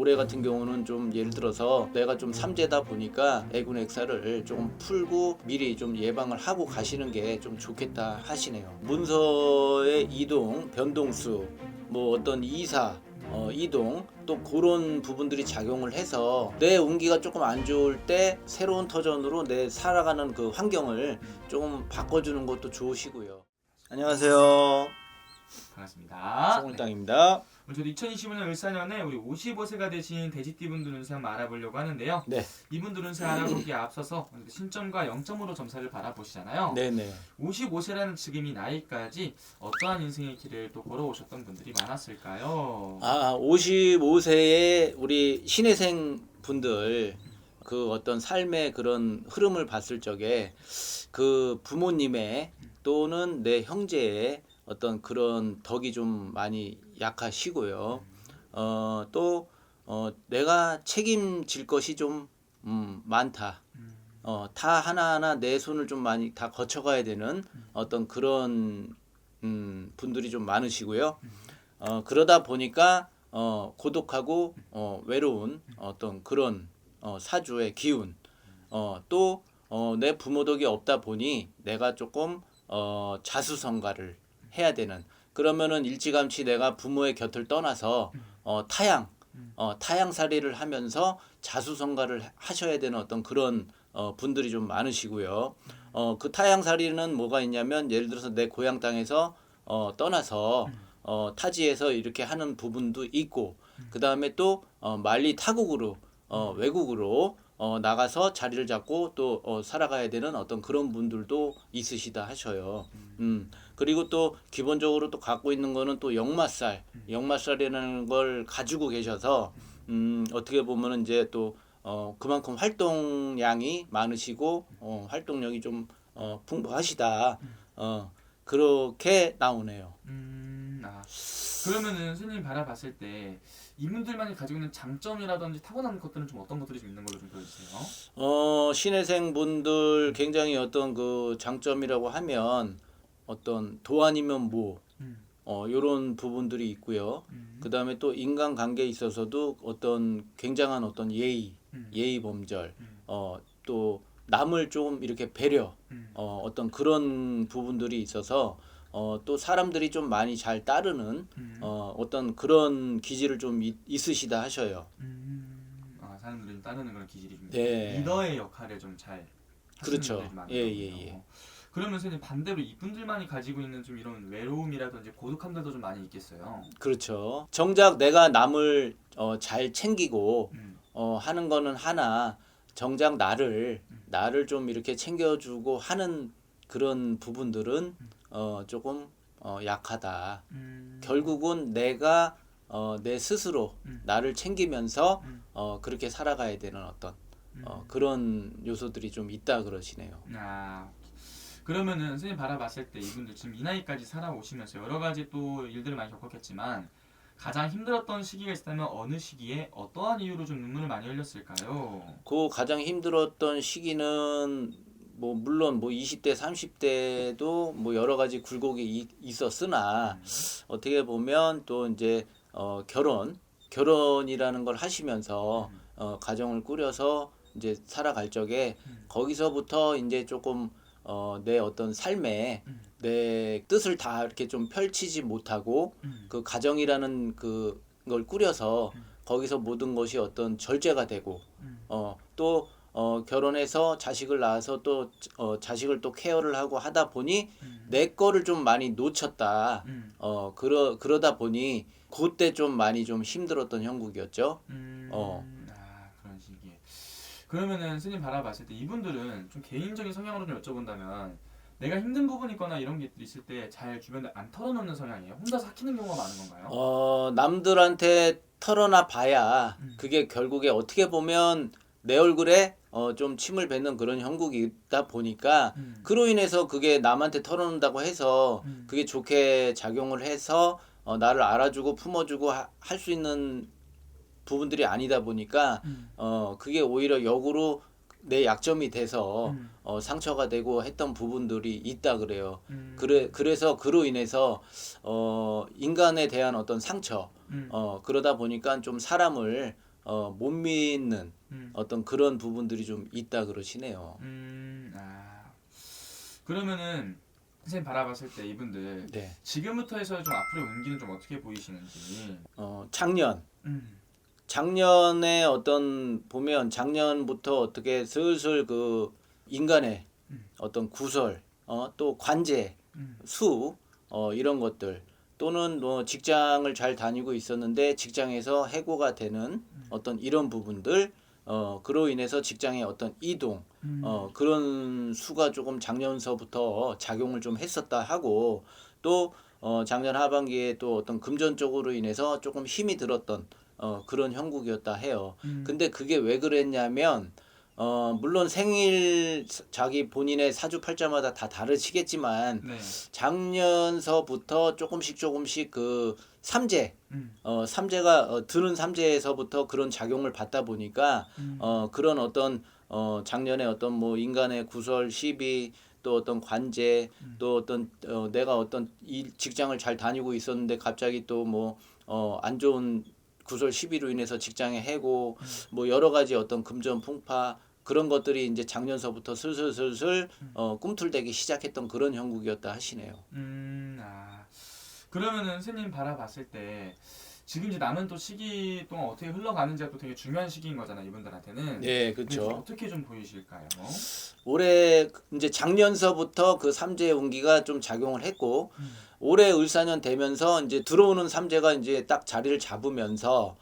올해 같은 경우는 좀 예를 들어서 내가 좀 삼재다 보니까 애군 액사를 조금 풀고 미리 좀 예방을 하고 가시는 게 좀 좋겠다 하시네요. 문서의 이동, 변동수, 뭐 어떤 이사, 이동 또 그런 부분들이 작용을 해서 내 운기가 조금 안 좋을 때 새로운 터전으로 내 살아가는 그 환경을 조금 바꿔주는 것도 좋으시고요. 안녕하세요. 반갑습니다. 송울땅입니다. 오늘 저도 2025년 을사년에 우리 55세가 되신 돼지띠분들 운세 한번 알아보려고 하는데요. 네. 이분들 운세 알아보기에 앞서서 신점과 0점으로 점사를 바라보시잖아요. 네네. 55세라는 지금 이 나이까지 어떠한 인생의 길을 또 걸어오셨던 분들이 많았을까요? 55세의 우리 신혜생 분들 그 어떤 삶의 그런 흐름을 봤을 적에 그 부모님의 또는 내 형제의 어떤 그런 덕이 좀 많이 약하시고요. 또 내가 책임질 것이 좀 많다. 다 하나하나 내 손을 좀 많이 다 거쳐가야 되는 어떤 그런 분들이 좀 많으시고요. 그러다 보니까 고독하고 외로운 어떤 그런 사주의 기운, 또 내 부모 덕이 없다 보니 내가 조금 자수성가를 해야 되는, 그러면은 일찌감치 내가 부모의 곁을 떠나서 타향살이를 하면서 자수성가를 하셔야 되는 어떤 그런 분들이 좀 많으시고요. 그 타향살이는 뭐가 있냐면 예를 들어서 내 고향 땅에서 떠나서 타지에서 이렇게 하는 부분도 있고, 그 다음에 또 만리 타국으로 외국으로 나가서 자리를 잡고 또 살아가야 되는 어떤 그런 분들도 있으시다 하셔요. 그리고 또 기본적으로 또 갖고 있는 거는 또 역마살이라는 걸 가지고 계셔서 어떻게 보면은 이제 또 그만큼 활동량이 많으시고 활동력이 좀 풍부하시다. 그렇게 나오네요. 그러면은 스님 바라봤을 때 이분들만이 가지고 있는 장점이라든지 타고난 것들은 좀 어떤 것들이 좀 있는 걸로 좀 보여주세요. 신혜생 분들 굉장히 어떤 그 장점이라고 하면 어떤 도 아니면 뭐 요런 부분들이 있고요. 그 다음에 또 인간관계에 있어서도 어떤 굉장한 어떤 예의 범절, 또 남을 좀 이렇게 배려, 어떤 그런 부분들이 있어서 또 사람들이 좀 많이 잘 따르는 어떤 그런 기질을 좀 있으시다 하셔요. 사람들이 좀 따르는 그런 기질이 좀 네. 리더의 역할을 좀 잘 하시는 그렇죠. 분들이 많은 예. 거군요. 그러면 선생님 반대로 이분들만이 가지고 있는 좀 이런 외로움이라든지 고독함들도 좀 많이 있겠어요. 그렇죠. 정작 내가 남을 잘 챙기고 하는 거는 하나, 정작 나를 좀 이렇게 챙겨주고 하는 그런 부분들은 조금 약하다. 결국은 내가 내 스스로 나를 챙기면서 그렇게 살아가야 되는 어떤 그런 요소들이 좀 있다 그러시네요. 그러면은 선생님 바라봤을 때 이분들 지금 이 나이까지 살아오시면서 여러 가지 또 일들을 많이 겪었겠지만 가장 힘들었던 시기가 있다면 어느 시기에 어떠한 이유로 좀 눈물을 많이 흘렸을까요? 그 가장 힘들었던 시기는 뭐 물론 뭐 20대 30대도 뭐 여러 가지 굴곡이 있었으나 어떻게 보면 또 이제 결혼이라는 걸 하시면서 가정을 꾸려서 이제 살아갈 적에 거기서부터 이제 조금 내 어떤 삶에 내 뜻을 다 이렇게 좀 펼치지 못하고 그 가정이라는 그걸 꾸려서 거기서 모든 것이 어떤 절제가 되고 또 결혼해서 자식을 낳아서 또 자식을 또 케어를 하고 하다 보니 내 거를 좀 많이 놓쳤다. 그러다 보니 그때 좀 많이 좀 힘들었던 형국이었죠. 그런 시기에. 그러면은 스님 바라봤을 때 이분들은 좀 개인적인 성향으로 좀 여쭤본다면 내가 힘든 부분이 있거나 이런 게 있을 때 잘 주변에 안 털어놓는 성향이에요? 혼자 삭히는 경우가 많은 건가요? 남들한테 털어놔 봐야 그게 결국에 어떻게 보면 내 얼굴에 좀 침을 뱉는 그런 형국이다 보니까 그로 인해서 그게 남한테 털어놓는다고 해서 그게 좋게 작용을 해서 나를 알아주고 품어주고 할 수 있는 부분들이 아니다 보니까 그게 오히려 역으로 내 약점이 돼서 상처가 되고 했던 부분들이 있다 그래요. 그래서 그로 인해서 인간에 대한 어떤 상처, 그러다 보니까 좀 사람을 못 믿는 음. 어떤 그런 부분들이 좀 있다 그러시네요. 그러면은 선생님 바라봤을 때 이분들 네. 지금부터 해서 좀 앞으로의 운기는 좀 어떻게 보이시는지. 작년에 어떤 보면 작년부터 어떻게 슬슬 그 인간의 어떤 구설, 또 관제, 음. 수, 이런 것들 또는 뭐 직장을 잘 다니고 있었는데 직장에서 해고가 되는 어떤 이런 부분들, 그로 인해서 직장의 어떤 이동, 그런 수가 조금 작년서부터 작용을 좀 했었다 하고 또 작년 하반기에 또 어떤 금전적으로 인해서 조금 힘이 들었던 그런 형국이었다 해요. 근데 그게 왜 그랬냐면 물론 생일 자기 본인의 사주팔자마다 다 다르시겠지만 네. 작년서부터 조금씩 그 삼재 음. 삼재가 드는 삼재에서부터 그런 작용을 받다 보니까 그런 어떤 작년에 어떤 뭐 인간의 구설 시비 또 어떤 관제 또 어떤 내가 어떤 일 직장을 잘 다니고 있었는데 갑자기 또 뭐 안 좋은 구설 시비로 인해서 직장에 해고 뭐 여러 가지 어떤 금전 풍파 그런 것들이 이제 작년서부터 슬슬 꿈틀대기 시작했던 그런 형국이었다 하시네요. 그러면은 스님 바라봤을 때 지금 이제 남은 또 시기 동안 어떻게 흘러가는지가 또 되게 중요한 시기인 거잖아 이분들한테는. 네, 근데 그렇죠. 어떻게 좀 보이실까요? 올해 이제 작년서부터 그 삼재 운기가 좀 작용을 했고 올해 을사년 되면서 이제 들어오는 삼재가 이제 딱 자리를 잡으면서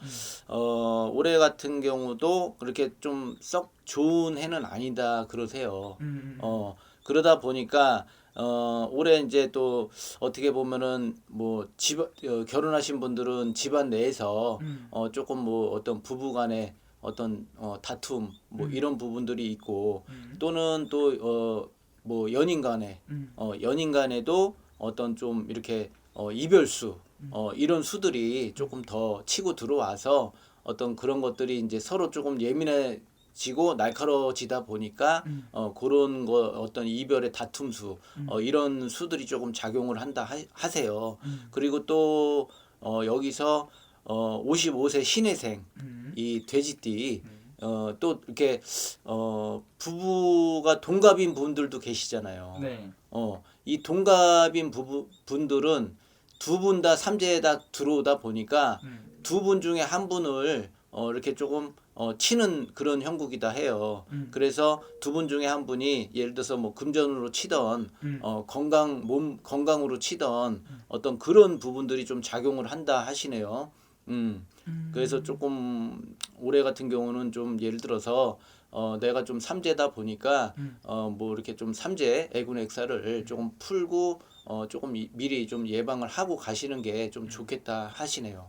올해 같은 경우도 그렇게 좀 썩 좋은 해는 아니다 그러세요. 그러다 보니까 올해 이제 또 어떻게 보면은 뭐 결혼하신 분들은 집안 내에서 조금 뭐 어떤 부부간에 어떤 다툼 뭐 이런 부분들이 있고 또는 또 뭐 연인 간에도 어떤 좀 이렇게 이별수 이런 수들이 조금 더 치고 들어와서 어떤 그런 것들이 이제 서로 조금 예민해지고 날카로워지다 보니까 그런 거 어떤 이별의 다툼수 이런 수들이 조금 작용을 한다 하세요. 그리고 또 여기서 55세 신해생 이 돼지띠 또 이렇게 부부가 동갑인 분들도 계시잖아요. 네. 이 동갑인 분들은 두 분 다 삼재에다 들어오다 보니까 두 분 중에 한 분을 이렇게 조금 치는 그런 형국이다 해요. 그래서 두 분 중에 한 분이 예를 들어서 뭐 금전으로 치던 몸 건강으로 치던 어떤 그런 부분들이 좀 작용을 한다 하시네요. 그래서 조금 올해 같은 경우는 좀 예를 들어서 내가 좀 삼재다 보니까 뭐 이렇게 좀 삼재 애군액사를 조금 풀고 조금 미리 좀 예방을 하고 가시는 게 좀 좋겠다 하시네요.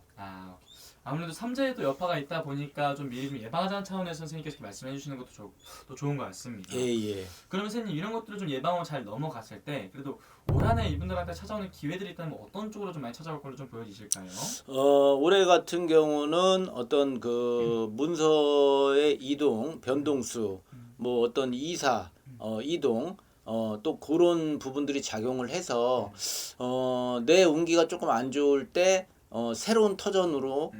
아무래도 삼재에도 여파가 있다 보니까 좀 미리 좀 예방하자는 차원에서 선생님께서 말씀해 주시는 것도 또 좋은 것 같습니다. 예. 그러면 선생님 이런 것들을 좀 예방하고 잘 넘어갔을 때 그래도 올 한 해 이분들한테 찾아오는 기회들이 있다면 어떤 쪽으로 좀 많이 찾아올 걸로 좀 보여지실까요? 올해 같은 경우는 어떤 그 문서의 이동, 변동수, 뭐 어떤 이사, 이동, 또 그런 부분들이 작용을 해서 내 운기가 조금 안 좋을 때 새로운 터전으로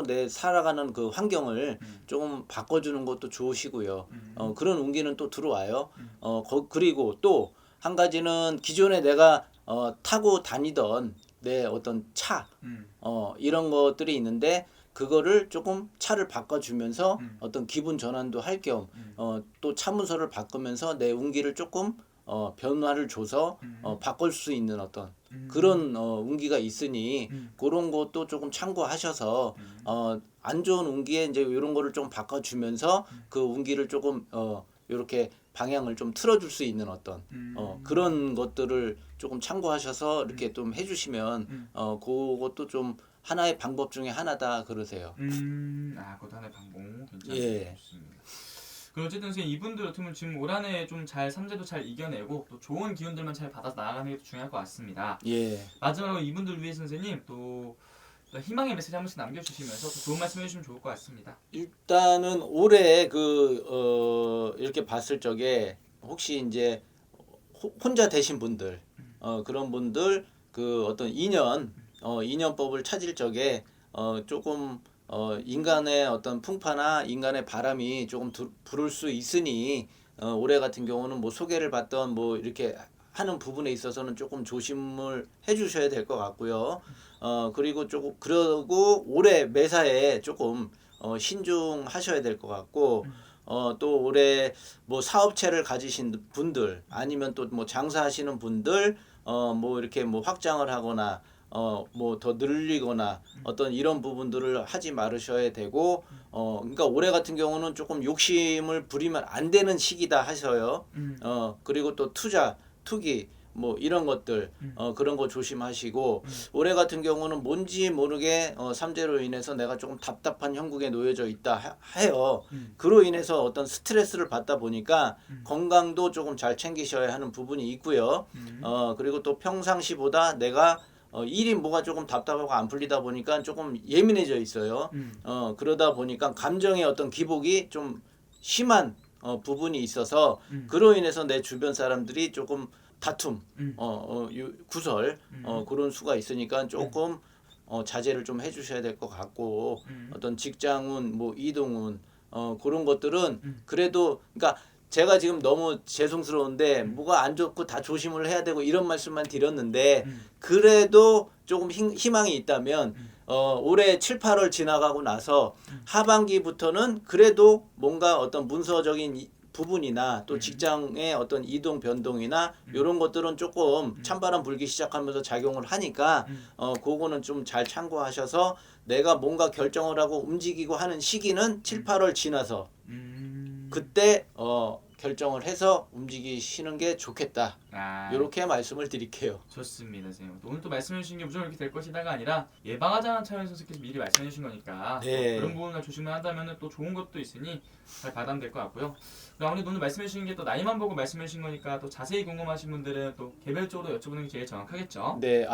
내 살아가는 그 환경을 조금 바꿔주는 것도 좋으시고요. 그런 운기는 또 들어와요. 그리고 또 한 가지는 기존에 내가 타고 다니던 내 어떤 차, 이런 것들이 있는데 그거를 조금 차를 바꿔주면서 어떤 기분 전환도 할 겸 또 차 문서를 바꾸면서 내 운기를 조금 변화를 줘서 바꿀 수 있는 어떤 그런 운기가 있으니 그런 것도 조금 참고하셔서 안 좋은 운기에 이제 이런 거를 좀 바꿔주면서 그 운기를 조금 이렇게 방향을 좀 틀어줄 수 있는 어떤 그런 것들을 조금 참고하셔서 이렇게 좀 해주시면 그것도 좀 하나의 방법 중에 하나다 그러세요. 그것도 하나의 방법 괜찮습니다. 예. 좋습니다. 그럼 어쨌든 선생님 이분들 같은 경우는 지금 올 한 해 좀 잘 삼재도 잘 이겨내고 또 좋은 기운들만 잘 받아서 나아가는 게 중요할 것 같습니다. 예. 마지막으로 이분들 위해 선생님 또 희망의 메시지 한 번씩 남겨주시면서 또 좋은 말씀 해주시면 좋을 것 같습니다. 일단은 올해 이렇게 봤을 적에 혹시 이제 혼자 되신 분들 그런 분들 그 어떤 인연법을 찾을 적에 조금 인간의 어떤 풍파나 인간의 바람이 조금 불을 수 있으니 올해 같은 경우는 뭐 소개를 받던 뭐 이렇게 하는 부분에 있어서는 조금 조심을 해주셔야 될 것 같고요. 그리고 조금 그러고 올해 매사에 조금 신중하셔야 될 것 같고 또 올해 뭐 사업체를 가지신 분들 아니면 또 뭐 장사하시는 분들 뭐 이렇게 뭐 확장을 하거나 뭐 더 늘리거나 어떤 이런 부분들을 하지 말으셔야 되고 그러니까 올해 같은 경우는 조금 욕심을 부리면 안 되는 시기다 하셔요. 그리고 또 투기 뭐 이런 것들 그런 거 조심하시고 올해 같은 경우는 뭔지 모르게 삼재로 인해서 내가 조금 답답한 형국에 놓여져 있다 해요. 그로 인해서 어떤 스트레스를 받다 보니까 건강도 조금 잘 챙기셔야 하는 부분이 있고요. 그리고 또 평상시보다 내가 일이 뭐가 조금 답답하고 안 풀리다 보니까 조금 예민해져 있어요. 그러다 보니까 감정의 어떤 기복이 좀 심한 부분이 있어서 그로 인해서 내 주변 사람들이 조금 다툼, 구설 그런 수가 있으니까 조금 자제를 좀 해주셔야 될 것 같고 어떤 직장운, 뭐 이동운 그런 것들은 그래도 그러니까 제가 지금 너무 죄송스러운데 뭐가 안 좋고 다 조심을 해야 되고 이런 말씀만 드렸는데 그래도 조금 희망이 있다면 올해 7, 8월 지나가고 나서 하반기부터는 그래도 뭔가 어떤 문서적인 부분이나 또 직장의 어떤 이동 변동이나 이런 것들은 조금 찬바람 불기 시작하면서 작용을 하니까 그거는 좀 잘 참고하셔서 내가 뭔가 결정을 하고 움직이고 하는 시기는 7, 8월 지나서 그때 결정을 해서 움직이시는 게 좋겠다. 이렇게 말씀을 드릴게요. 좋습니다, 선생님. 오늘 또 말씀해 주신 게 무조건 이렇게 될 것이다가 아니라 예방하자는 차원에서 선생님께서 미리 말씀해 주신 거니까 네. 그런 부분을 조심을 한다면 또 좋은 것도 있으니 잘 받아면 될 것 같고요. 그리고 아무래도 오늘 말씀해 주신 게 또 나이만 보고 말씀해 주신 거니까 또 자세히 궁금하신 분들은 또 개별적으로 여쭤보는 게 제일 정확하겠죠. 네,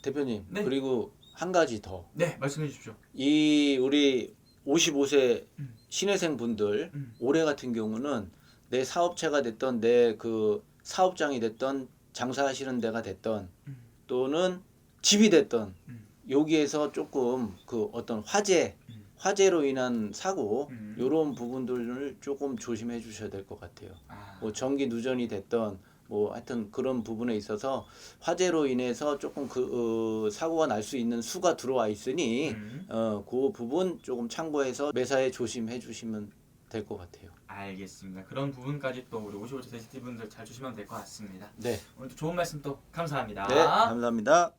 대표님. 네. 그리고 한 가지 더. 네, 말씀해 주십시오. 이 우리 55세 신혜생 분들 올해 같은 경우는 내 사업체가 됐던 내 그 사업장이 됐던 장사하시는 데가 됐던 또는 집이 됐던 여기에서 조금 그 어떤 화재로 인한 사고 이런 부분들을 조금 조심해 주셔야 될 것 같아요. 뭐 전기 누전이 됐던 뭐 하여튼 그런 부분에 있어서 화재로 인해서 조금 그 사고가 날 수 있는 수가 들어와 있으니 그 부분 조금 참고해서 매사에 조심해 주시면 될 것 같아요. 알겠습니다. 그런 부분까지 또 우리 55세 돼지띠 분들 잘 조심하면 될 것 같습니다. 네. 오늘도 좋은 말씀 또 감사합니다. 네, 감사합니다.